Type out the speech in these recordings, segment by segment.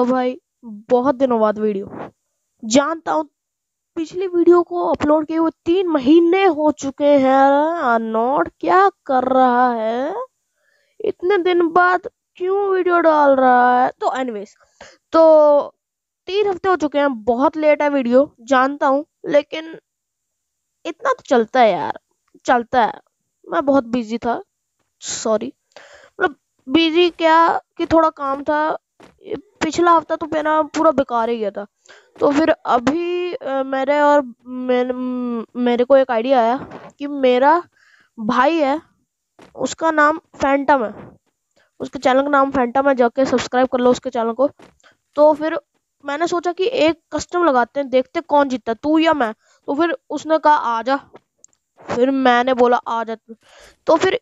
तो भाई बहुत दिनों बाद वीडियो, जानता हूँ पिछली वीडियो को अपलोड किए हुए 3 महीने हो चुके हैं। नॉट क्या कर रहा है इतने दिन बाद, क्यों वीडियो डाल रहा है? तो एनीवेज, तो 3 हफ्ते हो चुके हैं, बहुत लेट है वीडियो जानता हूँ, लेकिन इतना तो चलता है यार, चलता है। मैं बहुत बिजी था, सॉरी। मतलब बिजी क्या कि थोड़ा काम था। पिछला हफ्ता तो मेरा पूरा बेकार ही गया था। तो फिर अभी मेरे को एक आइडिया आया कि मेरा भाई है, उसका नाम फैंटम है, उसके चैनल का नाम फैंटम है, जाके सब्सक्राइब कर लो उसके चैनल को। तो फिर मैंने सोचा कि एक कस्टम लगाते हैं, देखते कौन जीतता, तू या मैं। तो फिर उसने कहा आ जा, फिर मैंने बोला आ जा तू। तो फिर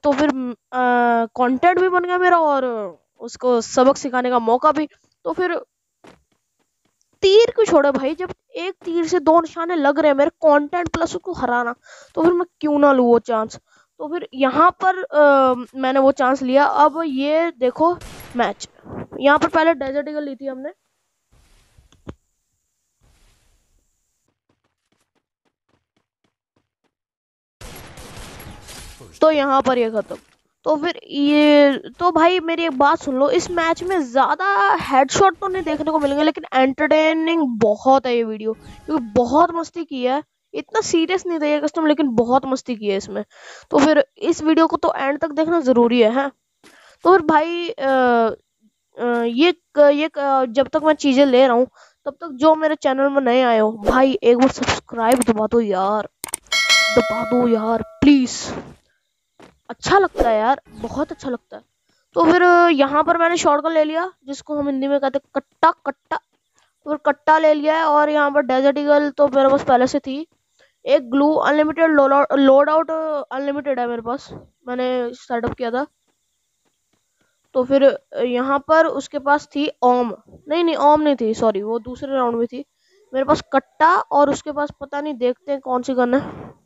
तो फिर कंटेंट भी बन गया मेरा, और उसको सबक सिखाने का मौका भी। तो फिर तीर क्यों छोड़े भाई, जब एक तीर से 2 निशाने लग रहे हैं, मेरे कंटेंट प्लस उसको हराना, तो फिर मैं क्यों ना लूँ वो चांस। तो फिर यहाँ पर मैंने वो चांस लिया। अब ये देखो मैच, यहाँ पर पहले डेजर्ट ईगल ली थी हमने। तो यहाँ पर ये खत्म। तो फिर ये तो भाई मेरी एक बात सुन लो, इस मैच में ज्यादा हेडशॉट तो नहीं देखने को मिलेंगे, लेकिन एंटरटेनिंग बहुत है ये वीडियो, क्योंकि बहुत मस्ती की है। इतना सीरियस नहीं था ये कस्टम, लेकिन बहुत मस्ती की है इसमें। तो फिर इस वीडियो को तो एंड तक देखना जरूरी है। तो फिर भाई जब तक मैं चीजें ले रहा हूँ, तब तक जो मेरे चैनल में नए आए हो भाई, एक बार सब्सक्राइब दबा दो यार, दबा दो यार प्लीज। अच्छा लगता है यार, बहुत अच्छा लगता है। तो फिर यहाँ पर मैंने शॉटगन ले लिया, जिसको हम हिंदी में कहते हैं कट्टा कट्टा। तो फिर कट्टा ले लिया है, और यहाँ पर डेजर्ट ईगल तो मेरे पास पहले से थी। एक glue unlimited load out unlimited है मेरे पास, मैंने सेटअप किया था। तो फिर यहाँ पर उसके पास थी ओम, नहीं नहीं ओम नहीं थी, सॉरी, वो दूसरे राउंड में थी। मेरे पास कट्टा, और उसके पास पता नहीं, देखते हैं कौन सी गन है।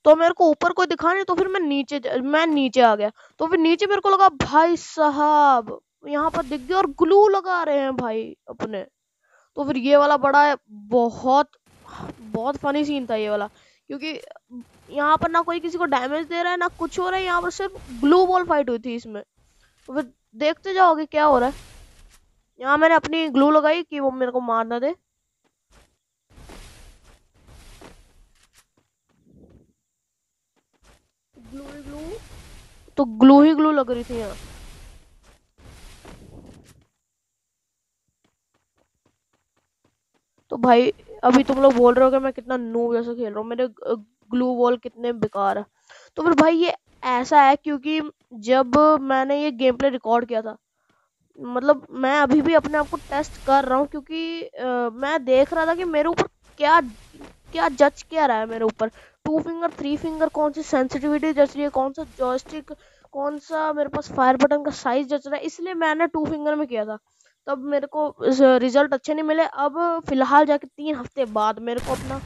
तो मेरे को ऊपर कोई दिखा नहीं, तो फिर मैं नीचे आ गया। तो फिर नीचे मेरे को लगा भाई साहब यहाँ पर दिख गया, और ग्लू लगा रहे हैं भाई अपने। तो फिर ये वाला बड़ा है, बहुत बहुत फनी सीन था ये वाला, क्योंकि यहाँ पर ना कोई किसी को डैमेज दे रहा है ना कुछ हो रहा है, यहाँ पर सिर्फ ग्लू बॉल फाइट हुई थी इसमें। तो फिर देखते जाओगे क्या हो रहा है। यहाँ मैंने अपनी ग्लू लगाई कि वो मेरे को मार ना दे। ग्लू ही ग्लू, तो ग्लू ही ग्लू लग रही थी यहाँ। तो भाई अभी तुम लोग बोल रहे हो कि मैं कितना नूब जैसा खेल रहा हूँ, मेरे ग्लू बॉल कितने बेकार है। तो फिर भाई ये ऐसा है क्योंकि जब मैंने ये गेम प्ले रिकॉर्ड किया था, मतलब मैं अभी भी अपने आप को टेस्ट कर रहा हूँ, क्योंकि मैं देख रहा था कि मेरे ऊपर क्या क्या जज क्या रहा है मेरे ऊपर। 2 फिंगर 3 फिंगर, कौन सी सेंसिटिविटी जच रही है, कौन सा जॉयस्टिक, कौन सा मेरे पास फायर बटन का साइज जच रहा है, इसलिए मैंने 2 फिंगर में किया था। तब मेरे को रिजल्ट अच्छे नहीं मिले। अब फिलहाल जाके 3 हफ्ते बाद मेरे को अपना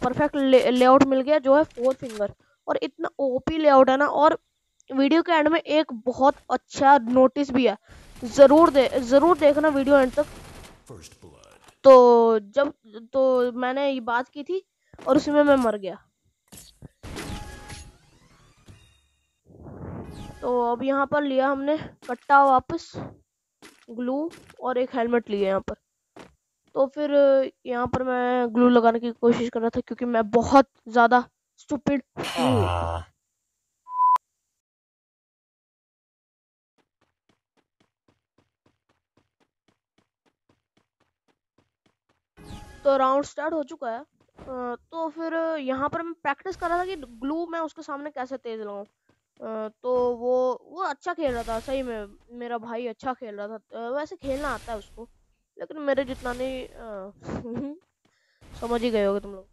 परफेक्ट लेआउट मिल गया, जो है 4 फिंगर। और इतना ओपी लेआउट है ना। और वीडियो के एंड में एक बहुत अच्छा नोटिस भी है, जरूर देखना वीडियो एंड तक। तो जब तो मैंने ये बात की थी, और उसी में मैं मर गया। तो अब यहाँ पर लिया हमने कट्टा वापस, ग्लू, और एक हेलमेट लिया यहाँ पर। तो फिर यहाँ पर मैं ग्लू लगाने की कोशिश कर रहा था, क्योंकि मैं बहुत ज्यादा स्टूपिड हूँ। तो राउंड स्टार्ट हो चुका है। तो फिर यहाँ पर मैं प्रैक्टिस कर रहा था कि ग्लू मैं उसके सामने कैसे तेज लगाऊं। तो वो अच्छा खेल रहा था सही में, मेरा भाई अच्छा खेल रहा था। वैसे खेलना आता है उसको, लेकिन मेरे जितना नहीं। समझ ही गए होगे तुम लोग,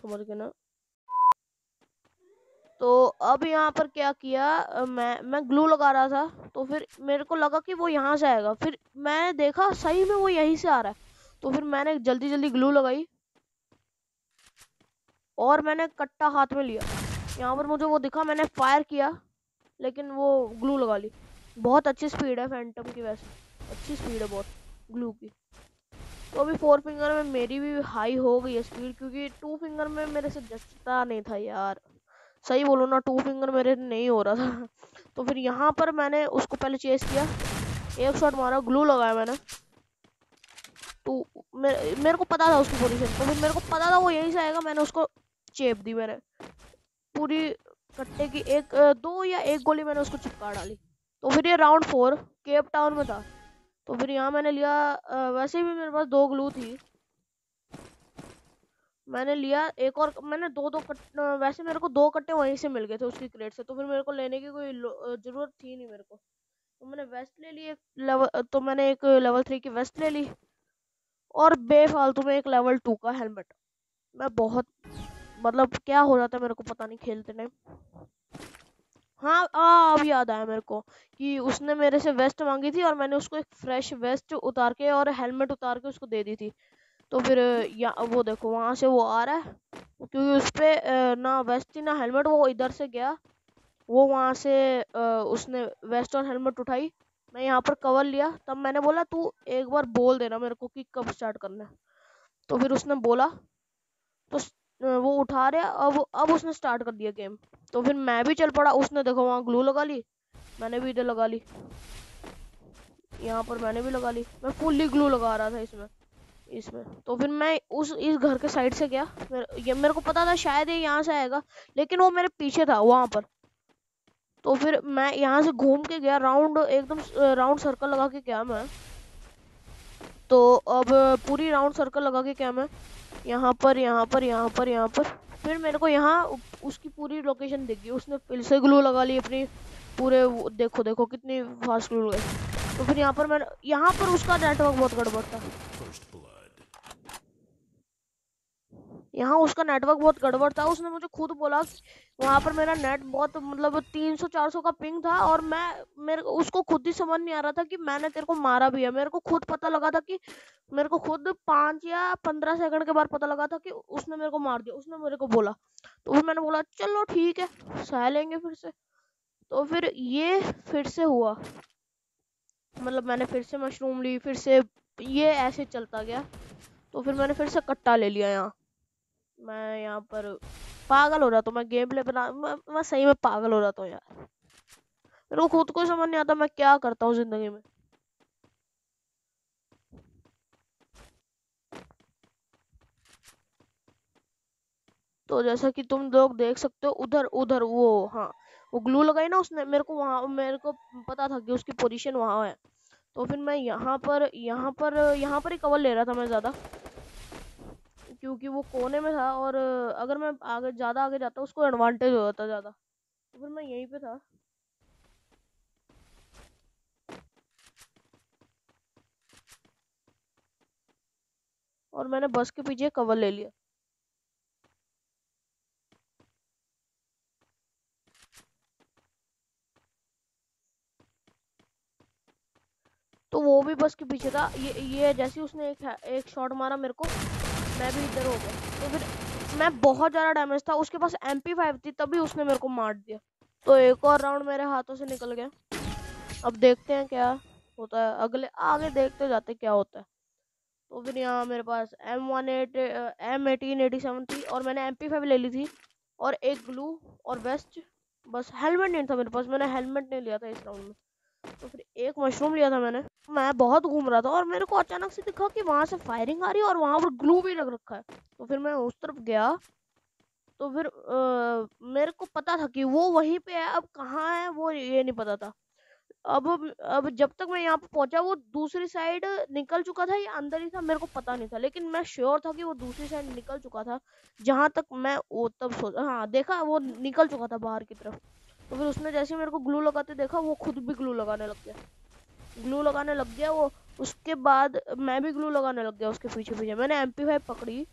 समझ गए ना। तो अब यहाँ पर क्या किया, मैं ग्लू लगा रहा था, तो फिर मेरे को लगा कि वो यहाँ से आएगा, फिर मैंने देखा सही में वो यहीं से आ रहा है। तो फिर मैंने जल्दी जल्दी ग्लू लगाई। और मैंने कट्टा हाथ में लिया। यहाँ पर मुझे वो दिखा, मैंने फायर किया लेकिन वो ग्लू लगा ली। बहुत अच्छी स्पीड है फैंटम की, वैसे अच्छी स्पीड है बहुत ग्लू की। तो अभी 4 फिंगर में मेरी भी हाई हो गई है स्पीड, क्योंकि 2 फिंगर में मेरे से जचता नहीं था यार। सही बोलो ना, 2 फिंगर मेरे नहीं हो रहा था। तो फिर यहाँ पर मैंने उसको पहले चेस किया, एक शॉट मारा, ग्लू लगाया मैंने। तो मेरे को पता था उसकी पोजीशन, तो फिर मेरे को पता था वो यहीं से आएगा। मैंने उसको चेप दी, मैंने पूरी कट्टे की दो या एक गोली मैंने उसको चिपका डाली। तो फिर ये राउंड 4 केप टाउन में था। तो फिर यहाँ मैंने लिया, वैसे भी मेरे पास 2 ग्लू थी, मैंने लिया एक और। मैंने दो वैसे मेरे को 2 कट्टे वहीं से मिल गए थे उसकी क्रेट से, तो फिर मेरे को लेने की कोई जरूरत थी नहीं मेरे को। तो मैंने वेस्ट ले ली एक लेवल, तो मैंने एक लेवल 3 की वेस्ट ले ली और बेफालतू में एक लेवल 2 का हेलमेट। मैं बहुत, मतलब क्या हो रहा था मेरे को पता नहीं खेलते टाइम। हाँ, अब याद आया मेरे को कि उसने मेरे से वेस्ट मांगी थी और मैंने उसको एक फ्रेश वेस्ट उतार के और हेलमेट उतार के उसको दे दी थी। तो फिर या वो देखो वहां से वो आ रहा है, क्योंकि उस पे ना वेस्ट थी ना हेलमेट। वो इधर से गया, वो वहां से उसने वेस्ट और हेलमेट उठाई। मैं यहाँ पर कवर लिया, तब मैंने बोला तू एक बार बोल देना मेरे को कि कब स्टार्ट करना है। तो फिर उसने बोला, तो वो उठा रहा। अब उसने स्टार्ट कर दिया गेम। तो फिर मैं भी चल पड़ा। उसने देखो वहाँ ग्लू लगा ली, मैंने भी इधर लगा ली, यहाँ पर मैंने भी लगा ली। मैं फुल्ली ग्लू लगा रहा था इसमें इसमें तो फिर मैं इस घर के साइड से गया। मेरे को पता था शायद ये यहाँ से आएगा, लेकिन वो मेरे पीछे था वहां पर। तो फिर मैं यहाँ से घूम के गया, राउंड एकदम राउंड सर्कल लगा के गया मैं। तो अब पूरी राउंड सर्कल लगा के क्या मैं यहाँ पर यहाँ पर यहाँ पर यहाँ पर। फिर मेरे को यहाँ उसकी पूरी लोकेशन दिख गई। उसने फिर से ग्लू लगा ली अपनी पूरे देखो देखो कितनी फास्ट ग्लू लगाई। तो फिर यहाँ पर उसका नेटवर्क बहुत गड़बड़ था। यहाँ उसका नेटवर्क बहुत गड़बड़ था। उसने मुझे खुद बोला वहां पर मेरा नेट बहुत, मतलब 300-400 का पिंग था। और मेरे को उसको खुद ही समझ नहीं आ रहा था कि मैंने तेरे को मारा भी है। मेरे को खुद पता लगा था कि मेरे को खुद 5 या 15 सेकंड के बाद पता लगा था कि उसने मेरे को मार दिया। उसने मेरे को बोला, तो फिर मैंने बोला चलो ठीक है, सह लेंगे फिर से। तो फिर ये फिर से हुआ, मतलब मैंने फिर से मशरूम ली, फिर से ये ऐसे चलता गया। तो फिर मैंने फिर से कट्टा ले लिया यहाँ। मैं यहाँ पर पागल हो जाता हूँ, मैं गेम प्ले बना, मैं सही में पागल हो जाता हूँ यार। मेरे को खुद को समझ नहीं आता मैं क्या करता हूँ जिंदगी में। तो जैसा कि तुम लोग देख सकते हो, उधर उधर वो, हाँ, वो ग्लू लगाई ना उसने मेरे को, वहाँ मेरे को पता था कि उसकी पोजीशन वहाँ है। तो फिर मैं यहाँ पर ही कवर ले रहा था मैं ज़्यादा, क्योंकि वो कोने में था। और अगर मैं आगे ज़्यादा आगे जाता उसको एडवांटेज हो जाता ज़्यादा। तो फिर मैं यहीं पे था। और मैंने बस के पीछे कवर ले लिया। तो वो भी बस के पीछे था। ये जैसे उसने एक शॉट मारा मेरे को, मैं भी इधर हो गया। तो फिर मैं बहुत ज़्यादा डैमेज था, उसके पास MP5 थी, तभी उसने मेरे को मार दिया। तो एक और राउंड मेरे हाथों से निकल गया। अब देखते हैं क्या होता है, अगले आगे देखते जाते क्या होता है। तो फिर यहाँ मेरे पास M1887 थी और मैंने MP5 ले ली थी और एक ग्लू और वेस्ट। बस हेलमेट नहीं था मेरे पास, मैंने हेलमेट नहीं लिया था इस राउंड में। तो फिर एक मशरूम लिया था मैंने। मैं बहुत घूम रहा था और मेरे को अचानक से दिखा कि वहां से फायरिंग आ रही है और वहां पर ग्लू भी लग रखा है। तो फिर मैं उस तरफ गया। तो फिर मेरे को पता था कि वो वहीं पे है, अब कहाँ है वो ये नहीं पता था। अब जब तक मैं यहाँ पे पहुंचा वो दूसरी साइड निकल चुका था या अंदर ही था मेरे को पता नहीं था, लेकिन मैं श्योर था कि वो दूसरी साइड निकल चुका था। जहां तक मैं वो तब सोचा, हाँ देखा वो निकल चुका था बाहर की तरफ। तो फिर उसने जैसे मेरे को ग्लू लगाते देखा, वो खुद भी ग्लू लगाने लग गया, ग्लू लगाने लग गया वो। उसके बाद मैं भी ग्लू लगाने लग गया उसके पीछे पीछे। मैंने MP5 पकड़ी,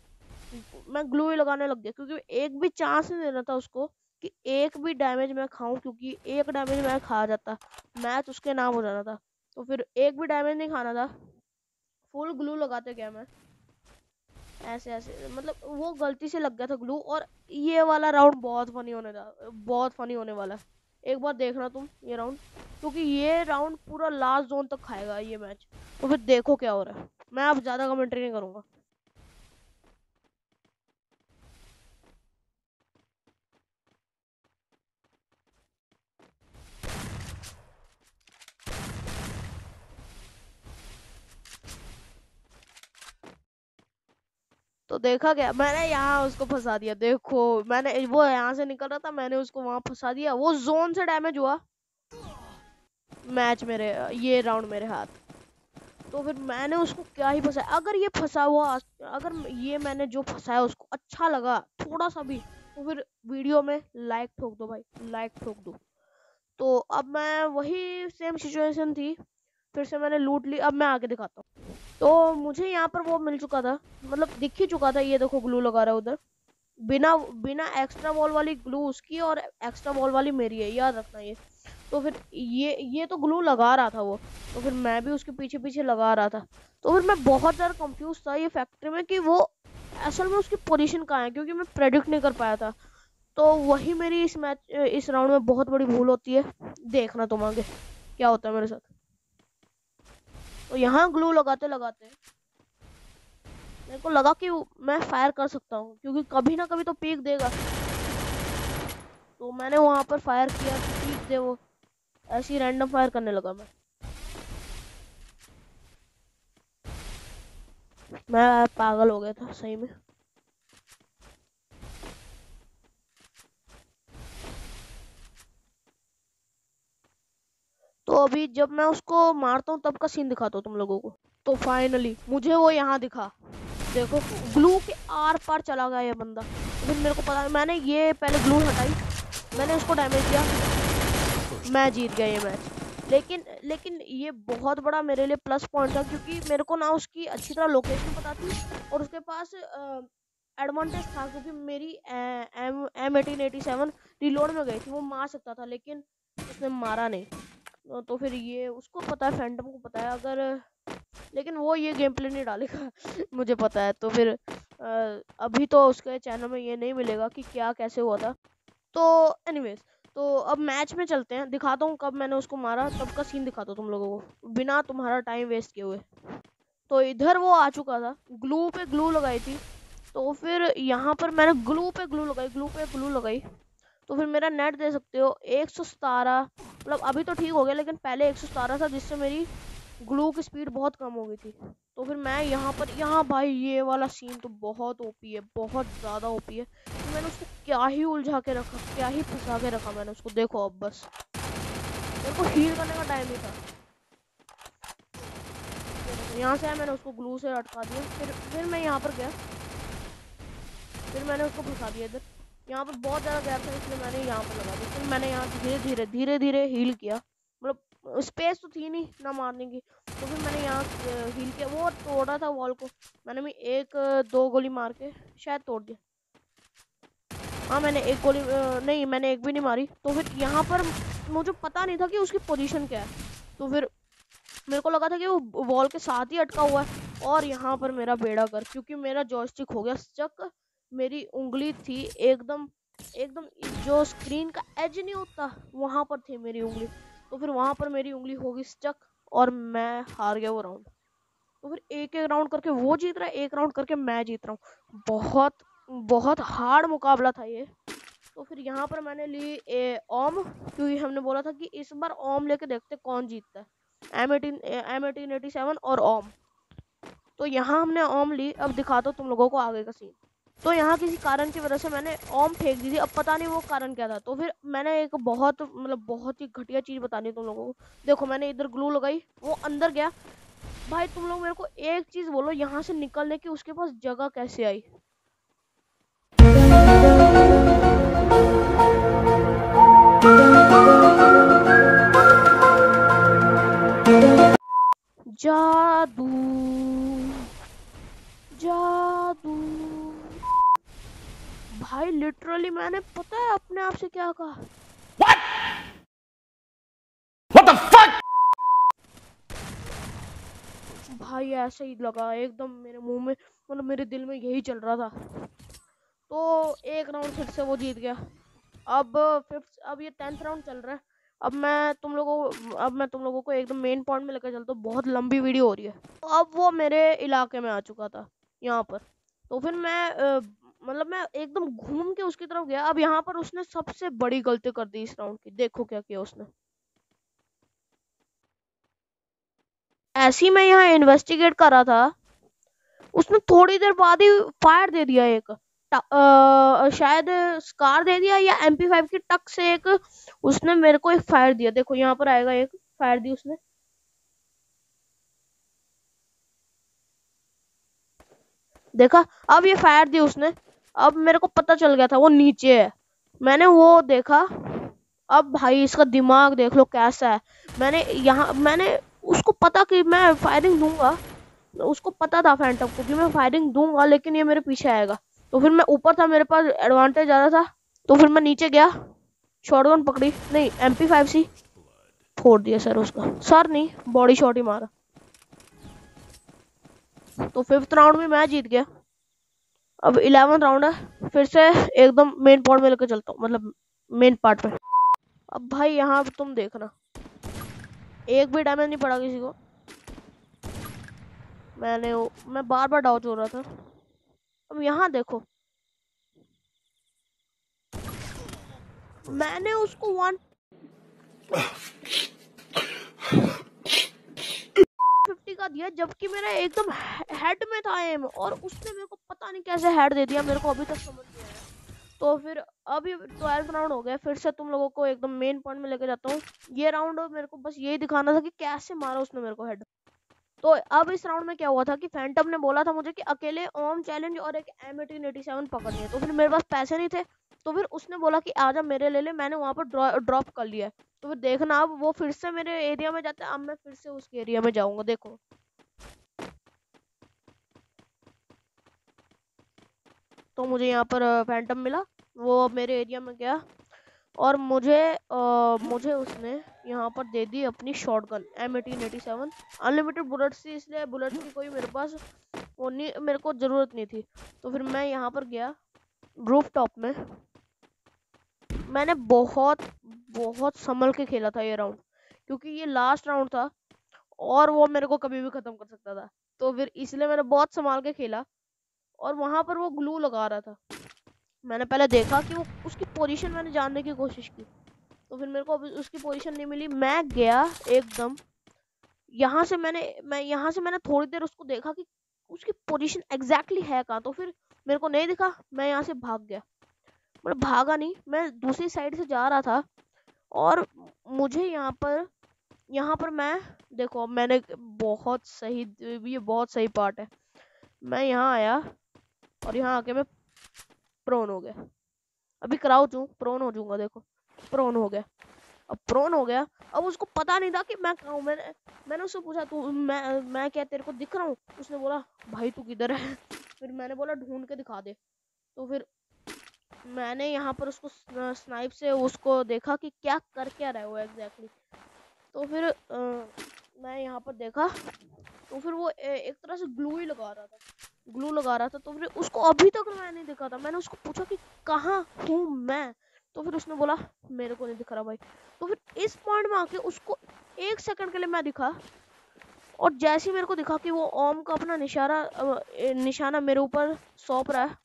मैं ग्लू ही लगाने लग गया, क्योंकि एक भी चांस नहीं देना था उसको कि एक भी डैमेज मैं खाऊं, क्योंकि एक डैमेज मैं खा जाता मैच उसके नाम हो जाना था। तो फिर एक भी डैमेज नहीं खाना था, फुल ग्लू लगाते गया मैं। ऐसे ऐसे, मतलब वो गलती से लग गया था ग्लू। और ये वाला राउंड बहुत फनी होने था, बहुत फनी होने वाला है। एक बार देखना तुम ये राउंड, क्योंकि ये राउंड पूरा लास्ट जोन तक खाएगा ये मैच। तो फिर देखो क्या हो रहा है। मैं अब ज्यादा कमेंट्री नहीं करूंगा। तो देखा क्या, मैंने यहाँ उसको फंसा दिया। देखो मैंने, वो यहाँ से निकल रहा था, मैंने उसको वहां फंसा दिया। वो जोन से डैमेज हुआ, मैच मेरे, ये राउंड मेरे हाथ। तो फिर मैंने उसको क्या ही फंसाया। अगर ये फंसा हुआ, अगर ये मैंने जो फंसाया उसको अच्छा लगा थोड़ा सा भी, तो फिर वीडियो में लाइक ठोक दो भाई, लाइक ठोक दो। तो अब मैं वही सेम सिचुएशन थी, फिर से मैंने लूट ली। अब मैं आगे दिखाता हूँ। तो मुझे यहाँ पर वो मिल चुका था, मतलब दिख ही चुका था। ये देखो ग्लू लगा रहा है उधर, बिना बिना एक्स्ट्रा वॉल वाली ग्लू उसकी और एक्स्ट्रा वॉल वाली मेरी है, याद रखना ये। तो फिर ये तो ग्लू लगा रहा था वो, तो फिर मैं भी उसके पीछे पीछे लगा रहा था। तो फिर मैं बहुत ज़्यादा कंफ्यूज था ये फैक्ट्री में कि वो असल में उसकी पोजीशन कहाँ है, क्योंकि मैं प्रेडिक्ट नहीं कर पाया था। तो वही मेरी इस राउंड में बहुत बड़ी भूल होती है। देखना तुम आगे क्या होता है मेरे साथ। तो यहाँ ग्लू लगाते लगाते मेरे को लगा कि मैं फायर कर सकता हूँ, क्योंकि कभी ना कभी तो पीक देगा। तो मैंने वहां पर फायर किया तो पीक दे वो, ऐसी रैंडम फायर करने लगा मैं पागल हो गया था सही में। तो अभी जब मैं उसको मारता हूँ तब का सीन दिखाता हूँ तुम लोगों को। तो फाइनली मुझे वो यहाँ दिखा। देखो ग्लू के आर पार चला गया ये बंदा। तो फिर मेरे को पता, मैंने ये पहले ग्लू हटाई, मैंने उसको डैमेज दिया, मैं जीत गया ये मैच। लेकिन लेकिन ये बहुत बड़ा मेरे लिए प्लस पॉइंट था, क्योंकि मेरे को ना उसकी अच्छी तरह लोकेशन पता थी, और उसके पास एडवांटेज था, क्योंकि मेरी M1887 रिलोड में गई थी, वो मार सकता था लेकिन उसने मारा नहीं। तो फिर ये उसको पता है, फैंटम को पता है। अगर लेकिन वो ये गेम प्ले नहीं डालेगा मुझे पता है। तो फिर अभी तो उसके चैनल में ये नहीं मिलेगा कि क्या कैसे हुआ था। तो एनीवेज, तो अब मैच में चलते हैं, दिखाता हूँ कब मैंने उसको मारा, तब का सीन दिखाता हूँ तुम लोगों को बिना तुम्हारा टाइम वेस्ट किए हुए। तो इधर वो आ चुका था, ग्लू पे ग्लू लगाई थी। तो फिर यहाँ पर मैंने ग्लू पे ग्लू लगाई, ग्लू पे ग्लू लगाई। तो फिर मेरा नेट दे सकते हो 117, मतलब अभी तो ठीक हो गया, लेकिन पहले 117 था, जिससे मेरी ग्लू की स्पीड बहुत कम हो गई थी। तो फिर मैं यहाँ पर, यहाँ भाई ये वाला सीन तो बहुत ओपी है, बहुत ज़्यादा ओपी है। तो मैंने उसको क्या ही उलझा के रखा, क्या ही फंसा के रखा मैंने उसको। देखो अब बस मेरे को हील करने का टाइम नहीं था। यहाँ से मैंने उसको ग्लू से अटका दिया। फिर मैं यहाँ पर गया, फिर मैंने उसको फंसा दिया इधर। यहाँ पर बहुत ज़्यादा गैप था, इसलिए मैंने यहाँ पर लगा दिया। फिर मैंने यहाँ धीरे धीरे धीरे धीरे हील किया, मतलब स्पेस तो थी नहीं ना मारने की। तो फिर मैंने यहाँ हील किया, वो तोड़ा था वॉल को। मैंने भी एक दो गोली मार के शायद तोड़ दिया। हाँ मैंने एक गोली नहीं, मैंने एक भी नहीं मारी। तो फिर यहाँ पर मुझे पता नहीं था कि उसकी पोजीशन क्या है। तो फिर मेरे को लगा था कि वो वॉल के साथ ही अटका हुआ है। और यहाँ पर मेरा बेड़ा कर, क्योंकि मेरा जॉयस्टिक हो गया स्टक। मेरी उंगली थी एकदम एकदम, जो स्क्रीन का एज नहीं होता वहां पर थी मेरी उंगली। तो फिर वहां पर मेरी उंगली होगी स्टक, और मैं हार गया वो राउंड। तो फिर एक एक राउंड करके वो जीत रहा है, एक राउंड करके मैं जीत रहा हूँ। बहुत बहुत हार्ड मुकाबला था ये। तो फिर यहाँ पर मैंने ली ओम, क्योंकि हमने बोला था कि इस बार ओम लेके देखते कौन जीतता है, M1887 और ओम। तो यहाँ हमने ओम ली। अब दिखाता हूँ तुम लोगों को आगे का सीन। तो यहाँ किसी कारण की वजह से मैंने ओम फेंक दी थी, अब पता नहीं वो कारण क्या था। तो फिर मैंने एक बहुत, मतलब बहुत ही घटिया चीज़ बतानी है तुम लोगों को। देखो मैंने इधर ग्लू लगाई, वो अंदर गया। भाई तुम लोग मेरे को एक चीज़ बोलो, यहाँ से निकलने की उसके पास जगह कैसे आई? जादू, जादू। भाई लिटरली मैंने, पता है अपने आप से क्या कहा? What the fuck? भाई ऐसे ही लगा एकदम मेरे मुंह में, मतलब मेरे दिल में यही चल रहा था। तो एक राउंड फिर से वो जीत गया। अब ये 10th राउंड चल रहा है। अब मैं तुम लोगों को एकदम मेन पॉइंट में लेकर चलता हूँ, बहुत लंबी वीडियो हो रही है। तो अब वो मेरे इलाके में आ चुका था यहाँ पर। तो फिर मतलब मैं एकदम घूम के उसकी तरफ गया। अब यहाँ पर उसने सबसे बड़ी गलती कर दी इस राउंड की। देखो क्या किया उसने। ऐसे ही मैं यहाँ इन्वेस्टिगेट कर रहा था, उसने थोड़ी देर बाद ही फायर दे दिया एक। शायद स्कार दे दिया या MP5 की टक से एक उसने मेरे को एक फायर दिया। देखो यहाँ पर आएगा, एक फायर दी उसने। देखा, अब ये फायर दी उसने। अब मेरे को पता चल गया था वो नीचे है। मैंने वो देखा। अब भाई इसका दिमाग देख लो कैसा है। मैंने उसको पता कि मैं फायरिंग दूंगा, उसको पता था फैंटम को कि मैं फायरिंग दूंगा, लेकिन ये मेरे पीछे आएगा। तो फिर मैं ऊपर था, मेरे पास एडवांटेज आ रहा था। तो फिर मैं नीचे गया, शॉटगन पकड़ी, नहीं MP5 सी फोड़ दिया सर उसका। सर नहीं, बॉडी शॉट ही मारा। तो 5th राउंड में मैं जीत गया। अब 11th राउंड है, फिर से एकदम मेन पॉइंट में लेकर चलता हूँ, मतलब मेन पार्ट में। अब भाई यहाँ तुम देखना, एक भी डैमेज नहीं पड़ा किसी को। मैं बार बार डाउच हो रहा था। अब यहाँ देखो, मैंने उसको 150 का दिया, जबकि मेरा एकदम हेड में था एम, और उसने मेरे को पता नहीं कैसे हेड दे दिया, मेरे को अभी तक समझ नहीं आया। तो फिर अभी 12th राउंड हो गया, फिर से तुम लोगों को एकदम मेन पॉइंट में लेके जाता हूँ। ये राउंड मेरे को बस यही दिखाना था कि कैसे मारा उसने मेरे को हेड। तो अब इस राउंड में क्या हुआ था कि फैंटम ने बोला था मुझे कि अकेले ओम चैलेंज और एक M1887 पकड़नी है। तो फिर मेरे पास पैसे नहीं थे, तो फिर उसने बोला कि आजा मेरे ले ले। मैंने वहां पर ड्रॉप कर लिया है। तो फिर देखना, अब वो फिर से मेरे एरिया में जाता है, अब मैं फिर से उसके एरिया में जाऊंगा। देखो, तो मुझे यहाँ पर फैंटम मिला, वो मेरे एरिया में गया, और मुझे उसने यहाँ पर दे दी अपनी शॉटगन M1887 अनलिमिटेड बुलेट्स थी, इसलिए बुलेट्स की कोई मेरे पास वो नहीं, मेरे को ज़रूरत नहीं थी। तो फिर मैं यहाँ पर गया रूफ टॉप में। मैंने बहुत बहुत संभल के खेला था ये राउंड, क्योंकि ये लास्ट राउंड था और वो मेरे को कभी भी ख़त्म कर सकता था। तो फिर इसलिए मैंने बहुत संभाल के खेला। और वहाँ पर वो ग्लू लगा रहा था। मैंने पहले देखा कि वो उसकी पोजीशन मैंने जानने की कोशिश की। तो फिर मेरे को अभी उसकी पोजीशन नहीं मिली। मैं गया एकदम यहाँ से मैंने थोड़ी देर उसको देखा कि उसकी पोजीशन एग्जैक्टली है कहाँ। तो फिर मेरे को नहीं दिखा, मैं यहाँ से भाग गया। मतलब भागा नहीं, मैं दूसरी साइड से जा रहा था। और मुझे यहाँ पर मैं देखो, मैंने ये बहुत सही पार्ट है। मैं यहाँ आया और यहाँ आके मैं प्रोन हो गया। अभी क्राउच हूँ, प्रोन हो जाऊंगा। देखो, प्रोन हो गया। अब प्रोन हो गया। अब उसको पता नहीं था कि मैं कहाँ हूँ। मैंने उससे पूछा, तू मैं क्या तेरे को दिख रहा हूँ? उसने बोला, भाई तू किधर है? फिर मैंने बोला, ढूंढ के दिखा दे। तो फिर मैंने यहाँ पर उसको स्नाइप से उसको देखा कि क्या रहा है वो एग्जैक्टली। तो फिर मैं यहाँ पर देखा, तो फिर वो एक तरह से ग्लू लगा रहा था। तो फिर उसको अभी तक मैं नहीं दिखा था। मैंने उसको पूछा कि कहाँ हूँ मैं? तो फिर उसने बोला, मेरे को नहीं दिख रहा भाई। तो फिर इस पॉइंट में आके उसको 1 सेकंड के लिए मैं दिखा, और जैसे ही मेरे को दिखा कि वो ओम का अपना निशाना मेरे ऊपर सौंप रहा है,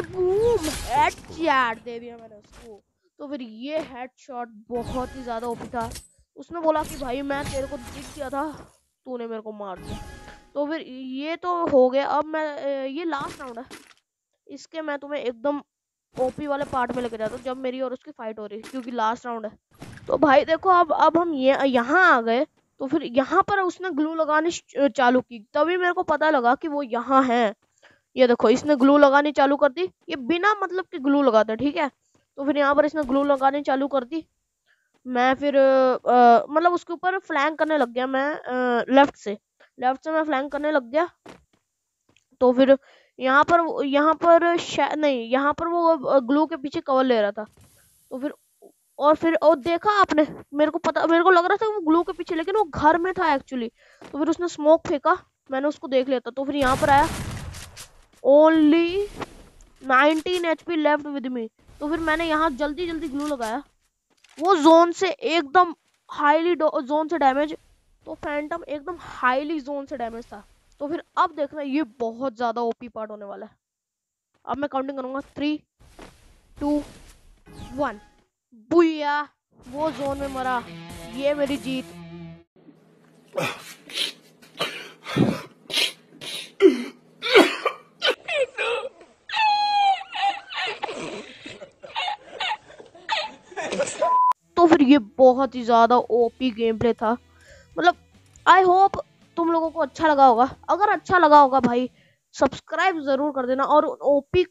बूम, हेडशॉट दे दिया मैंने उसको। तो फिर ये हेडशॉट बहुत ही ज्यादा ओपी था। उसने बोला कि भाई मैं तेरे को दिख गया था, तूने मेरे को मार दिया। तो फिर ये तो हो गया। अब ये लास्ट राउंड है, इसके मैं तुम्हें एकदम ओपी वाले पार्ट में लेके जाता हूँ, जब मेरी और उसकी फाइट हो रही है, क्योंकि लास्ट राउंड है। तो भाई देखो, अब हम यहाँ आ गए। तो फिर यहाँ पर उसने ग्लू लगानी चालू की, तभी मेरे को पता लगा कि वो यहाँ है। ये देखो, इसने ग्लू लगानी चालू कर दी, ये बिना मतलब कि ग्लू लगाता, ठीक है। तो फिर यहाँ पर इसने ग्लू लगानी चालू कर दी। मैं फिर मतलब उसके ऊपर फ्लैंक करने लग गया। मैं लेफ्ट से मैं फ्लैंक करने लग गया। तो फिर यहाँ पर वो ग्लू के पीछे कवर ले रहा था। तो फिर और देखा आपने, मेरे को लग रहा था वो ग्लू के पीछे, लेकिन वो घर में था एक्चुअली। तो फिर उसने स्मोक फेंका, मैंने उसको देख लिया था। तो फिर यहाँ पर आया, only 19 HP left with me. तो फिर मैंने यहाँ जल्दी जल्दी ग्लू लगाया, वो जोन से एकदम हाईली जोन से डैमेज, तो फैंटम एकदम हाईली जोन से डैमेज था। तो फिर अब देखना ये बहुत ज्यादा ओपी पार्ट होने वाला है। अब मैं काउंटिंग करूंगा 3 2 1, बुया, वो जोन में मरा, ये मेरी जीत। तो फिर ये बहुत ही ज्यादा ओपी गेम प्ले था। मतलब आई होप तुम लोगों को अच्छा लगा होगा। अगर अच्छा लगा होगा भाई सब्सक्राइब जरूर कर देना, और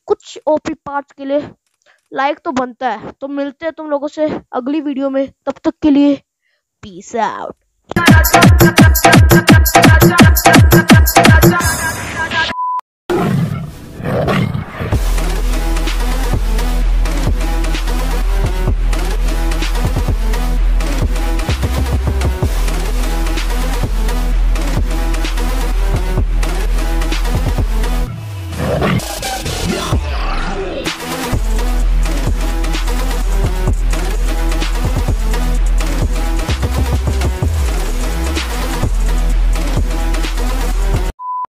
कुछ ओपी पार्ट्स के लिए लाइक तो बनता है। तो मिलते हैं तुम लोगों से अगली वीडियो में, तब तक के लिए पीस आउट।